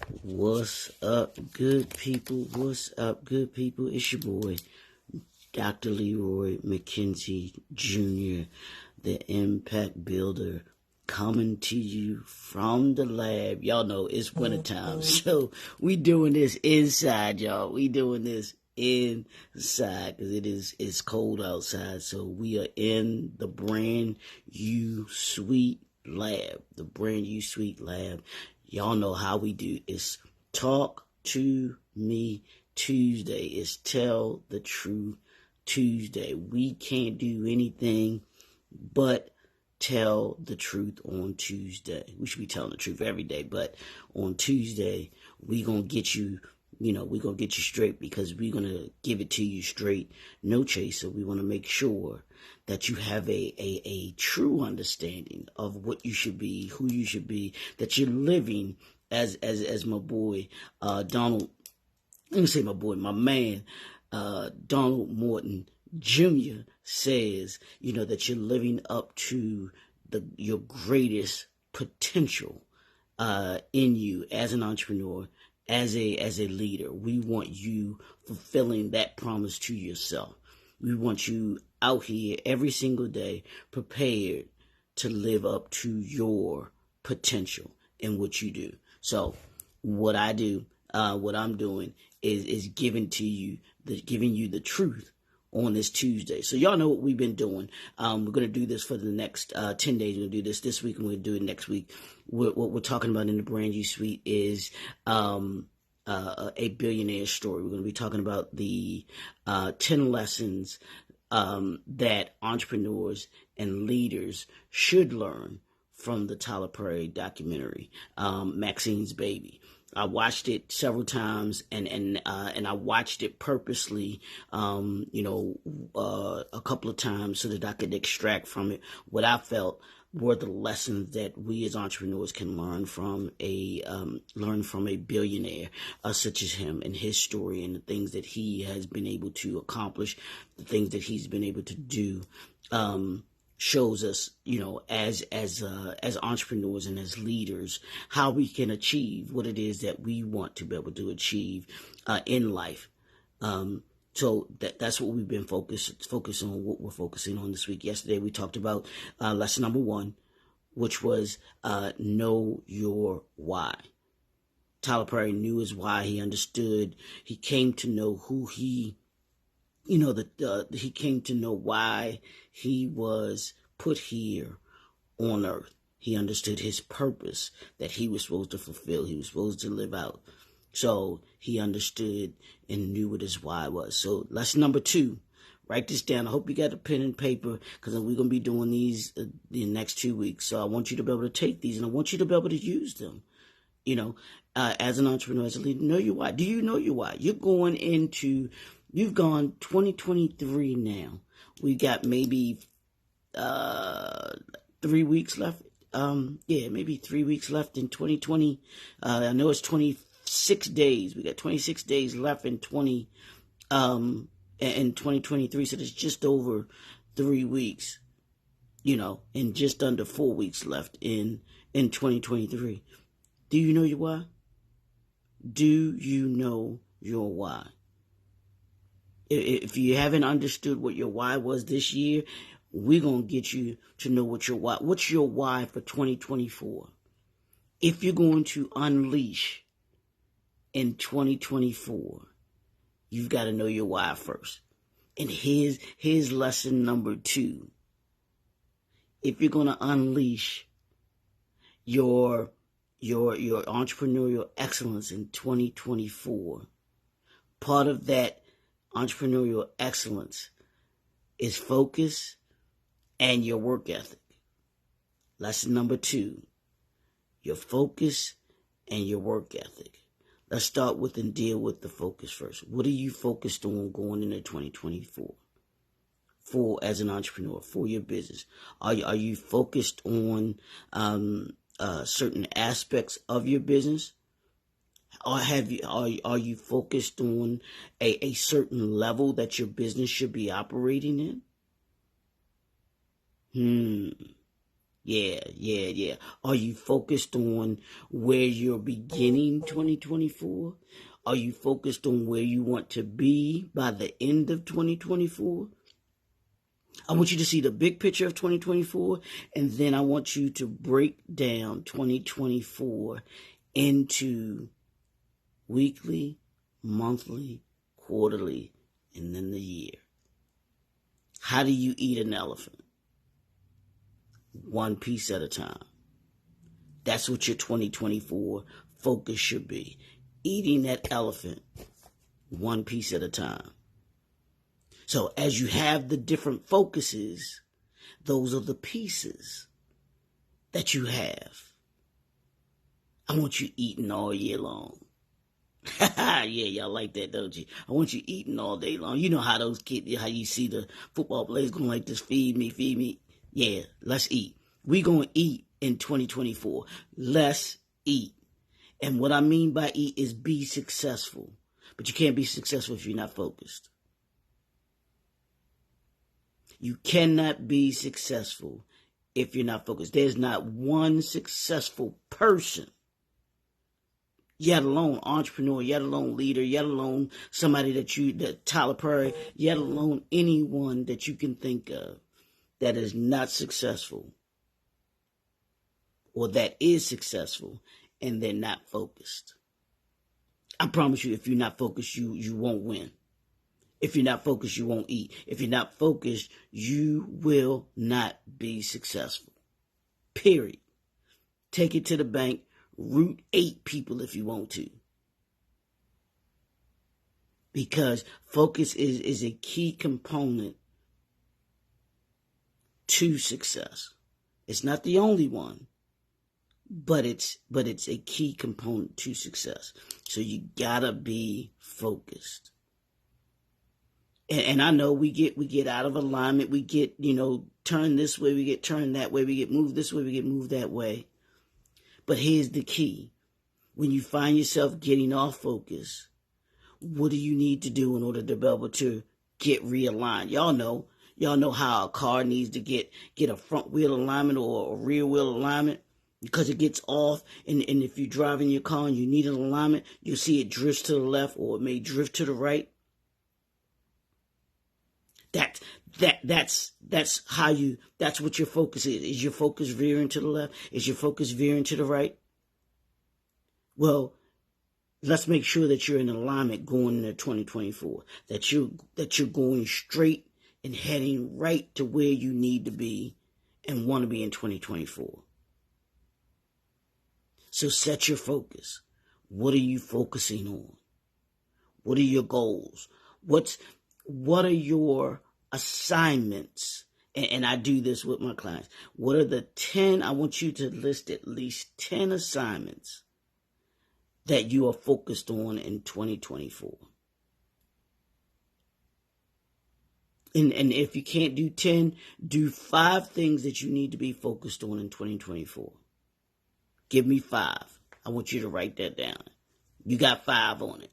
What's up, good people? What's up, good people? It's your boy, Dr. Leroy McKenzie Jr., the Impact Builder, coming to you from the lab. Y'all know it's wintertime, so we doing this inside, y'all. We doing this inside because it's cold outside. So we are in the brand new sweet lab, the brand new sweet lab. Y'all know how we do. It's Talk to Me Tuesday. It's Tell the Truth Tuesday. We can't do anything but tell the truth on Tuesday. We should be telling the truth every day, but on Tuesday, we gonna get you, we're gonna get you straight because we're gonna give it to you straight, no chaser. We wanna make sure that you have a true understanding of what you should be, who you should be, that you're living as my boy, Donald, let me say my boy, my man, Donald Morton Jr. says, that you're living up to your greatest potential in you as an entrepreneur, as a leader. We want you fulfilling that promise to yourself. We want you out here every single day prepared to live up to your potential in what you do. So what I do, what I'm doing is giving you the truth on this Tuesday. So y'all know what we've been doing. We're going to do this for the next 10 days. We're going to do this week and we're going to do it next week. What we're talking about in the brand new suite is a billionaire story. We're going to be talking about the 10 lessons that entrepreneurs and leaders should learn from the Tyler Perry documentary, Maxine's Baby. I watched it several times, and I watched it purposely, a couple of times so that I could extract from it what I felt were the lessons that we as entrepreneurs can learn from a billionaire such as him and his story and the things that he has been able to accomplish, the things that he's been able to do. Shows us, as entrepreneurs and as leaders, how we can achieve what it is that we want to be able to achieve in life. So that's what we've been focusing on, what we're focusing on this week. Yesterday we talked about lesson number 1, which was know your why. Tyler Perry knew his why. He understood. He came to know who he came to know why he was put here on earth. He understood his purpose that he was supposed to fulfill. He was supposed to live out. So he understood and knew what his why was. So lesson number 2, write this down. I hope you got a pen and paper because we're going to be doing these the next 2 weeks. So I want you to be able to take these and I want you to be able to use them. As an entrepreneur, as a leader, know your why. Do you know your why? You've gone 2023 now. We got maybe 3 weeks left. Maybe 3 weeks left in 2020. I know it's 26 days. We got 26 days left in 2023. So there's just over 3 weeks, and just under 4 weeks left in 2023. Do you know your why? Do you know your why? If you haven't understood what your why was this year, we're going to get you to know what's your why for 2024. If you're going to unleash in 2024, you've got to know your why first. And here's lesson number 2. If you're going to unleash your entrepreneurial excellence in 2024, part of that entrepreneurial excellence is focus and your work ethic. Lesson number 2, your focus and your work ethic. Let's start with and deal with the focus first. What are you focused on going into 2024? As an entrepreneur, for your business? Are you focused on certain aspects of your business? Or are you focused on a certain level that your business should be operating in? Yeah. Are you focused on where you're beginning 2024? Are you focused on where you want to be by the end of 2024? I want you to see the big picture of 2024, and then I want you to break down 2024 into weekly, monthly, quarterly, and then the year. How do you eat an elephant? One piece at a time. That's what your 2024 focus should be. Eating that elephant one piece at a time. So as you have the different focuses, those are the pieces that you have. I want you eating all year long. Yeah, y'all like that, don't you? I want you eating all day long. You know how those kids, how you see the football players going like this, feed me. Yeah, let's eat. We gonna eat in 2024. Let's eat. And what I mean by eat is be successful. But you can't be successful if you're not focused. You cannot be successful if you're not focused. There's not one successful person, yet alone entrepreneur, yet alone leader, yet alone somebody that Tyler Perry, yet alone anyone that you can think of that is not successful or that is successful and they're not focused. I promise you, if you're not focused, you won't win. If you're not focused, you won't eat. If you're not focused, you will not be successful. Period. Take it to the bank. Root 8 people if you want to. Because focus is a key component to success. It's not the only one, but it's a key component to success. So you gotta be focused. And I know we get out of alignment. We get, turned this way. We get turned that way. We get moved this way. We get moved that way. But here's the key. When you find yourself getting off focus, what do you need to do in order to be able to get realigned? Y'all know how a car needs to get a front wheel alignment or a rear wheel alignment because it gets off. And if you're driving your car and you need an alignment, you'll see it drifts to the left or it may drift to the right. That's what your focus is. Is your focus veering to the left? Is your focus veering to the right? Well, let's make sure that you're in alignment going into 2024. That you're going straight and heading right to where you need to be and want to be in 2024. So set your focus. What are you focusing on? What are your goals? What are your assignments? And I do this with my clients. What are the 10? I want you to list at least 10 assignments that you are focused on in 2024. And if you can't do 10, do 5 things that you need to be focused on in 2024. Give me 5. I want you to write that down. You got 5 on it.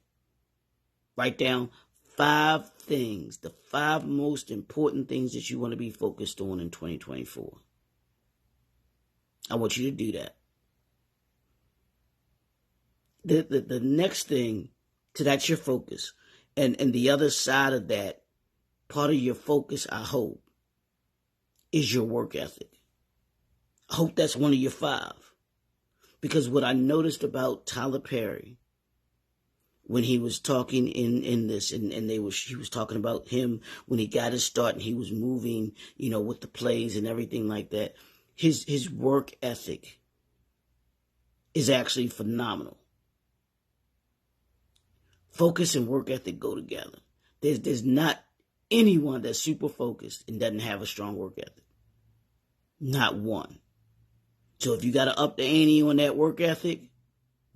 Write down 5 things, the 5 most important things that you want to be focused on in 2024. I want you to do that. The next thing, so that's your focus. And the other side of that, part of your focus, I hope, is your work ethic. I hope that's one of your 5. Because what I noticed about Tyler Perry, when he was talking in this, and he was talking about him when he got his start and he was moving, with the plays and everything like that. His work ethic is actually phenomenal. Focus and work ethic go together. There's not anyone that's super focused and doesn't have a strong work ethic. Not one. So if you got to up the ante on that work ethic,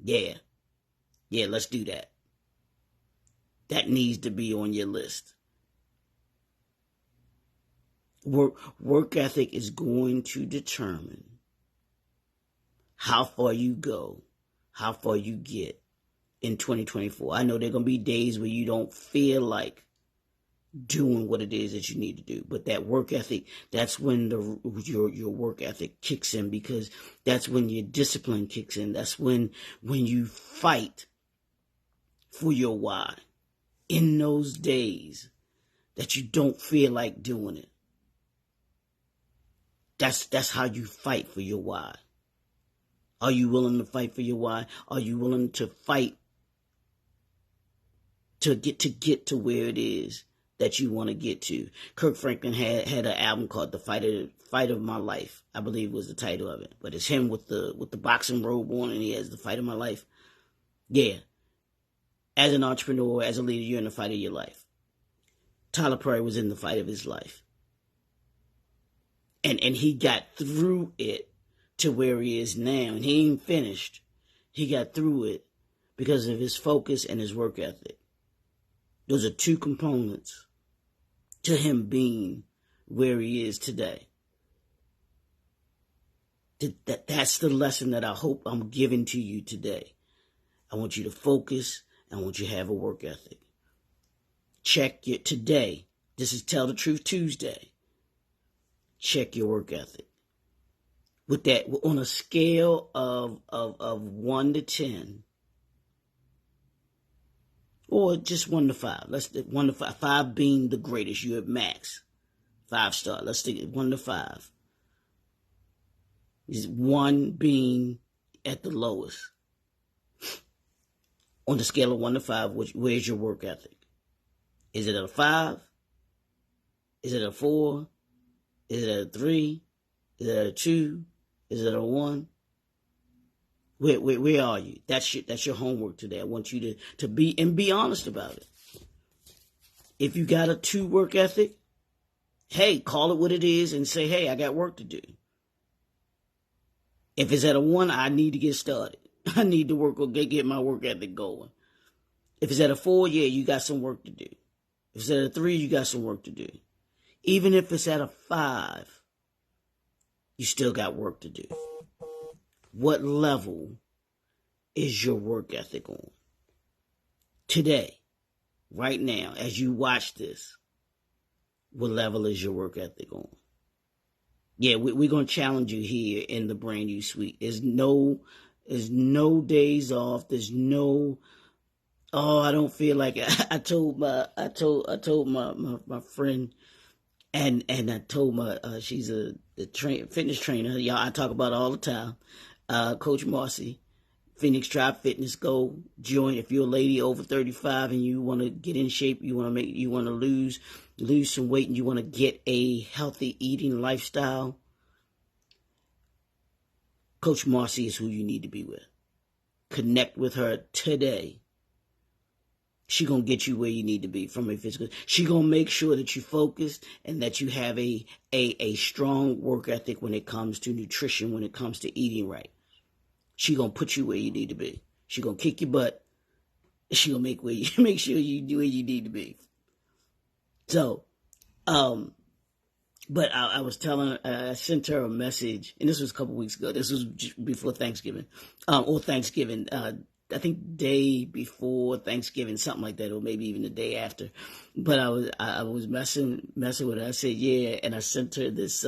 yeah, let's do that. That needs to be on your list. Work ethic is going to determine how far you go, how far you get in 2024. I know there are going to be days where you don't feel like doing what it is that you need to do. But that work ethic, that's when your work ethic kicks in, because that's when your discipline kicks in. That's when you fight for your why in those days that you don't feel like doing it. That's how you fight for your why. Are you willing to fight for your why? Are you willing to fight to get to where it is that you want to get to? Kirk Franklin had an album called "The Fight of My Life," I believe was the title of it. But it's him with the boxing robe on, and he has "The Fight of My Life." Yeah, as an entrepreneur, as a leader, you're in the fight of your life. Tyler Perry was in the fight of his life, and he got through it to where he is now, and he ain't finished. He got through it because of his focus and his work ethic. Those are two components to him being where he is today. That's the lesson that I hope I'm giving to you today. I want you to focus. I want you to have a work ethic. Check your today. This is Tell the Truth Tuesday. Check your work ethic. With that, on a scale of 1 to 10, or just 1 to 5. Let's 1 to 5. 5 being the greatest. You're at max. 5-star. Let's take it 1 to 5. Is 1 being at the lowest. On the scale of 1 to 5, where's your work ethic? Is it at a 5? Is it a 4? Is it at a 3? Is it at a 2? Is it at a 1? Where are you? That's your homework today. I want you to be honest about it. If you got a 2 work ethic, hey, call it what it is and say, hey, I got work to do. If it's at a 1, I need to get started. I need to work or get my work ethic going. If it's at a 4, yeah, you got some work to do. If it's at a 3, you got some work to do. Even if it's at a 5, you still got work to do. What level is your work ethic on? Today, right now, as you watch this, what level is your work ethic on? Yeah, we're going to challenge you here in the Brand New Suite. There's no days off. There's no, I don't feel like it. I told my friend, and I told she's a fitness trainer. Y'all, I talk about it all the time. Coach Marcy, Phoenix Tribe Fitness. Go join if you're a lady over 35 and you want to get in shape. You want to lose some weight, and you want to get a healthy eating lifestyle. Coach Marcy is who you need to be with. Connect with her today. She gonna get you where you need to be from a physical. She gonna make sure that you focused and that you have a strong work ethic when it comes to nutrition, when it comes to eating right. She gonna put you where you need to be. She gonna kick your butt. She gonna make sure you do where you need to be. So, but I was telling her, I sent her a message, and this was a couple weeks ago. This was before Thanksgiving, or Thanksgiving. I think day before Thanksgiving, something like that, or maybe even the day after. But I was messing with her. I said, yeah, and I sent her this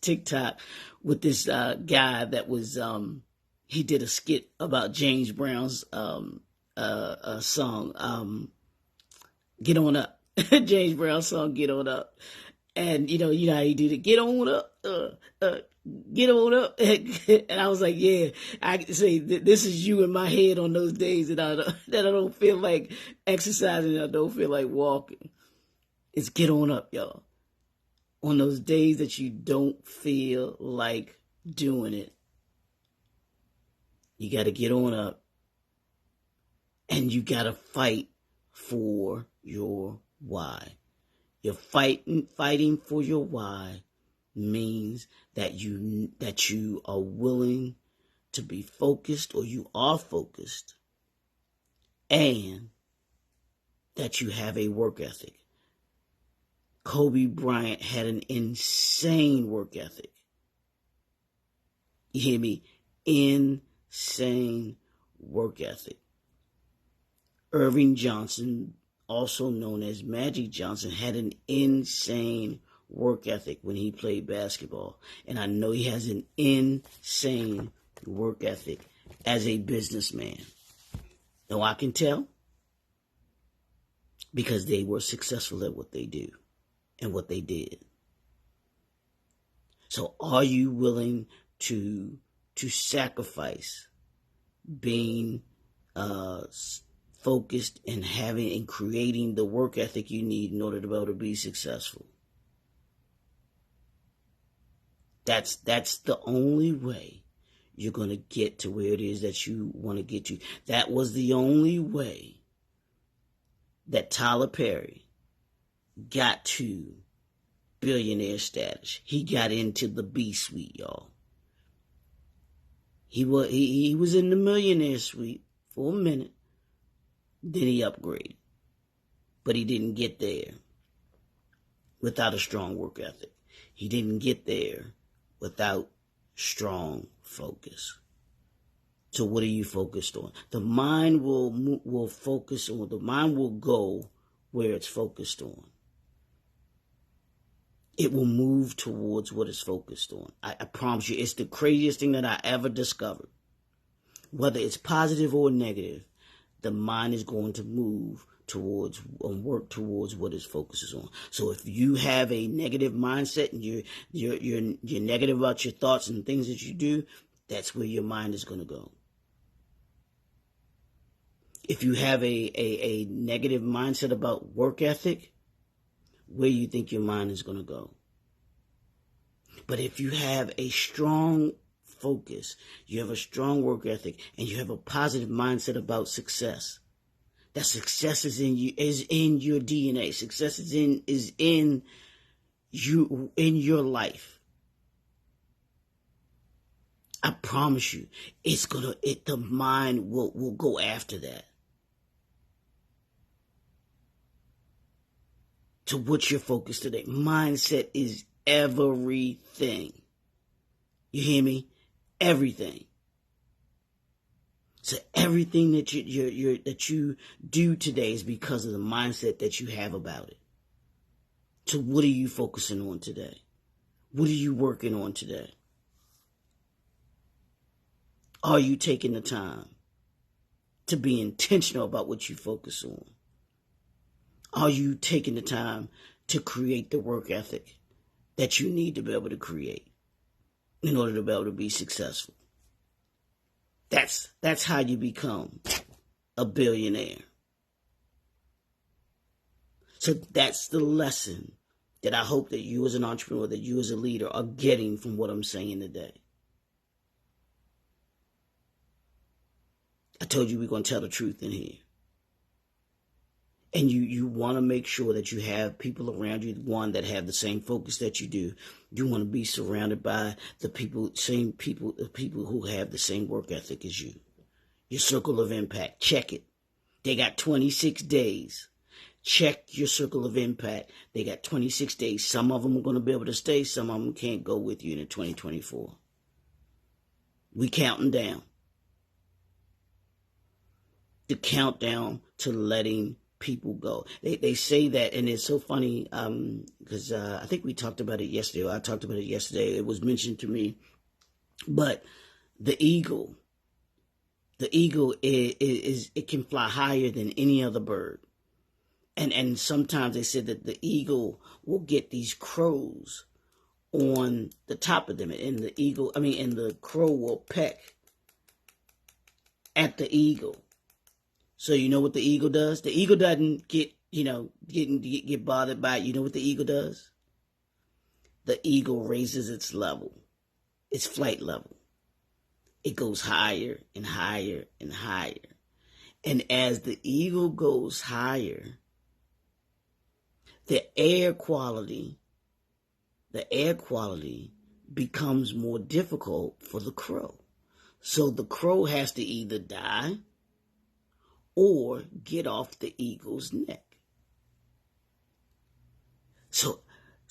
TikTok with this guy that was he did a skit about James Brown's song, Get On Up. James Brown's song, Get On Up. And you know how he did it. Get on up, get on up. And I was like, yeah, I can say this is you in my head on those days that I don't feel like exercising, I don't feel like walking. It's get on up, y'all. On those days that you don't feel like doing it, you got to get on up, and you got to fight for your why. You're fighting for your why means that you are willing to be focused, or you are focused, and that you have a work ethic. Kobe Bryant had an insane work ethic. You hear me? Insane work ethic. Irving Johnson, also known as Magic Johnson, had an insane work ethic when he played basketball. And I know he has an insane work ethic as a businessman. No, I can tell because they were successful at what they do and what they did. So are you willing to sacrifice being focused and having and creating the work ethic you need in order to be able to be successful? That's the only way you're going to get to where it is that you want to get to. That was the only way that Tyler Perry got to billionaire status. He got into the B suite, y'all. He was in the millionaire suite for a minute. Then he upgraded. But he didn't get there without a strong work ethic. He didn't get there without strong focus. So what are you focused on? The mind will focus on, the mind will go where it's focused on. It will move towards what it's focused on. I promise you, it's the craziest thing that I ever discovered. Whether it's positive or negative, the mind is going to move towards and work towards what it focuses on. So if you have a negative mindset and you're negative about your thoughts and things that you do, that's where your mind is going to go. If you have a negative mindset about work ethic, where you think your mind is going to go. But if you have a strong focus, you have a strong work ethic, and you have a positive mindset about success, that success is in you, is in your DNA. Success is in you, in your life. I promise you, the mind will go after that. To what you're focused today. Mindset is everything. You hear me? Everything. So everything that you do today is because of the mindset that you have about it. So what are you focusing on today? What are you working on today? Are you taking the time to be intentional about what you focus on? Are you taking the time to create the work ethic that you need to be able to create in order to be able to be successful? That's how you become a billionaire. So that's the lesson that I hope that you as an entrepreneur, that you as a leader are getting from what I'm saying today. I told you we're going to tell the truth in here. And you want to make sure that you have people around you, one, that have the same focus that you do. You want to be surrounded by the people who have the same work ethic as you. Your circle of impact, check it. They got 26 days. Check your circle of impact. They got 26 days. Some of them are going to be able to stay. Some of them can't go with you in 2024. We counting down. The countdown to letting people go. They say that, and it's so funny because I think we talked about it yesterday. Or I talked about it yesterday. It was mentioned to me. But the eagle is it can fly higher than any other bird. And sometimes they said that the eagle will get these crows on the top of them, and the crow will peck at the eagle. So you know what the eagle does? The eagle doesn't get bothered by it. You know what the eagle does? The eagle raises its level, its flight level. It goes higher and higher and higher. And as the eagle goes higher, the air quality becomes more difficult for the crow. So the crow has to either die or get off the eagle's neck. So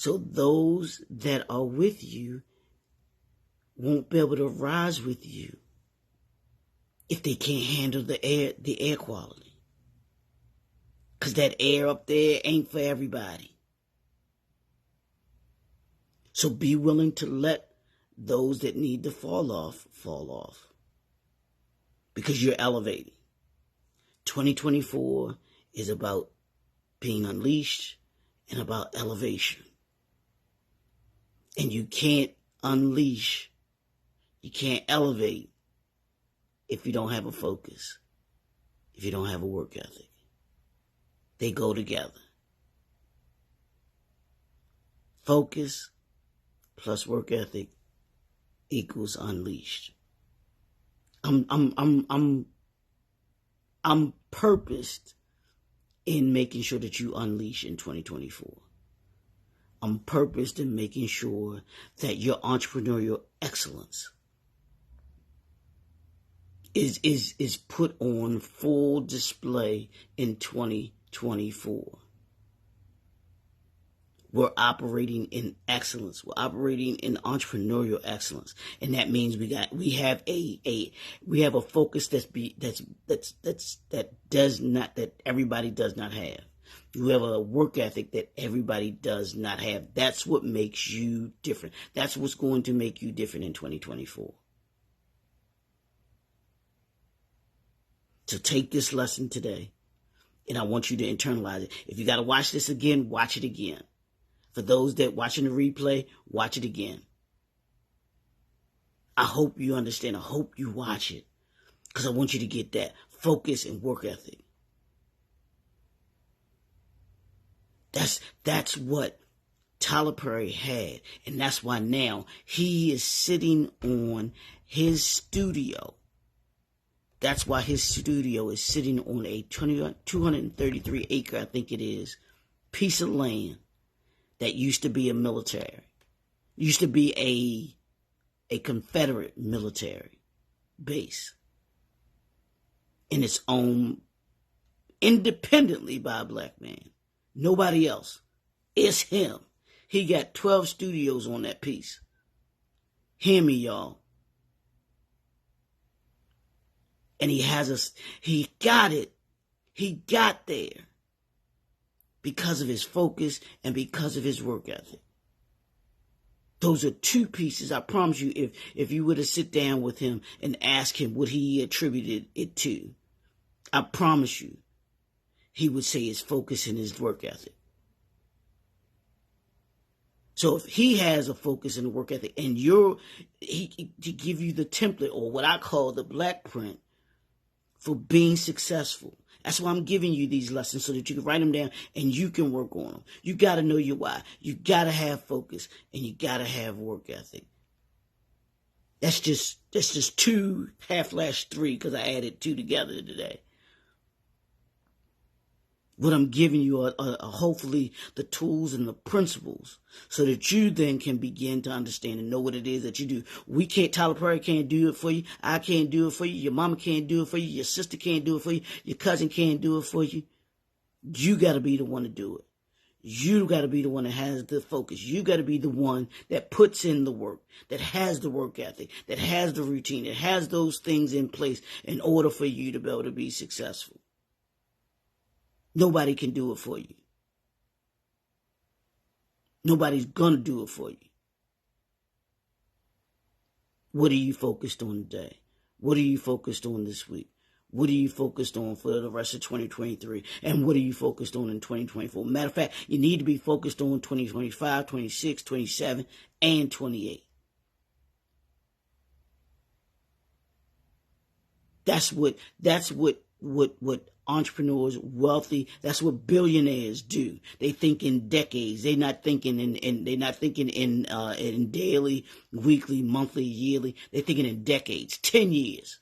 those that are with you won't be able to rise with you if they can't handle the air quality. Because that air up there ain't for everybody. So be willing to let those that need to fall off. Because you're elevating. 2024 is about being unleashed and about elevation. And you can't unleash, you can't elevate if you don't have a focus, if you don't have a work ethic. They go together. Focus plus work ethic equals unleashed. I'm purposed in making sure that you unleash in 2024. I'm purposed in making sure that your entrepreneurial excellence is put on full display in 2024. We're operating in excellence. We're operating in entrepreneurial excellence, and that means we have a focus that everybody does not have. You have a work ethic that everybody does not have. That's what makes you different. That's what's going to make you different in 2024. So take this lesson today, and I want you to internalize it. If you got to watch this again, watch it again. For those that watching the replay, watch it again. I hope you understand. I hope you watch it, because I want you to get that focus and work ethic. That's what Tyler Perry had, and that's why now he is sitting on his studio. That's why his studio is sitting on a 233 acre, I think it is, piece of land that used to be a military, used to be a Confederate military base, and it's owned independently by a black man. Nobody else. It's him. He got 12 studios on that piece. Hear me, y'all. And he got it. He got there because of his focus and because of his work ethic. Those are two pieces. I promise you, if you were to sit down with him and ask him what he attributed it to, I promise you, he would say his focus and his work ethic. So if he has a focus and a work ethic, and to give you the template, or what I call the black print for being successful. That's why I'm giving you these lessons, so that you can write them down and you can work on them. You got to know your why. You got to have focus, and you got to have work ethic. That's just 2/3, because I added 2 together today. What I'm giving you are hopefully the tools and the principles, so that you then can begin to understand and know what it is that you do. Tyler Perry can't do it for you. I can't do it for you. Your mama can't do it for you. Your sister can't do it for you. Your cousin can't do it for you. You got to be the one to do it. You got to be the one that has the focus. You got to be the one that puts in the work, that has the work ethic, that has the routine, that has those things in place in order for you to be able to be successful. Nobody can do it for you. Nobody's going to do it for you. What are you focused on today? What are you focused on this week? What are you focused on for the rest of 2023? And what are you focused on in 2024? Matter of fact, you need to be focused on 2025, 26, 27, and 28. That's what entrepreneurs, wealthy, that's what billionaires do. They think in decades. They're not thinking in daily, weekly, monthly, yearly. They're thinking in decades, 10 years.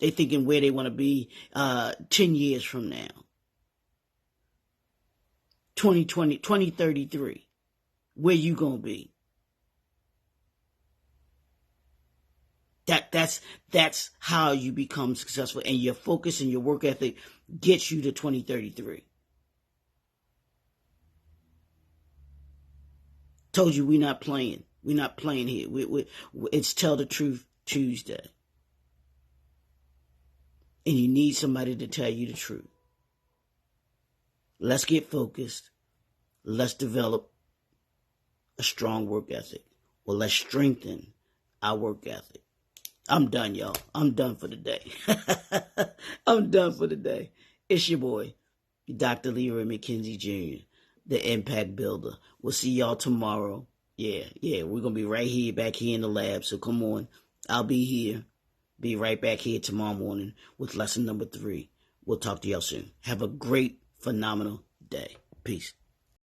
They're thinking where they want to be 10 years from now. 2033. Where you going to be? That's how you become successful, and your focus and your work ethic gets you to 2033. Told you we're not playing. We're not playing here. It's Tell the Truth Tuesday. And you need somebody to tell you the truth. Let's get focused. Let's develop a strong work ethic. Well, let's strengthen our work ethic. I'm done, y'all. I'm done for the day. I'm done for the day. It's your boy, Dr. Leroy McKenzie Jr., the Impact Builder. We'll see y'all tomorrow. Yeah, we're going to be right here, back here in the lab. So come on. I'll be here. Be right back here tomorrow morning with lesson number 3. We'll talk to y'all soon. Have a great, phenomenal day. Peace.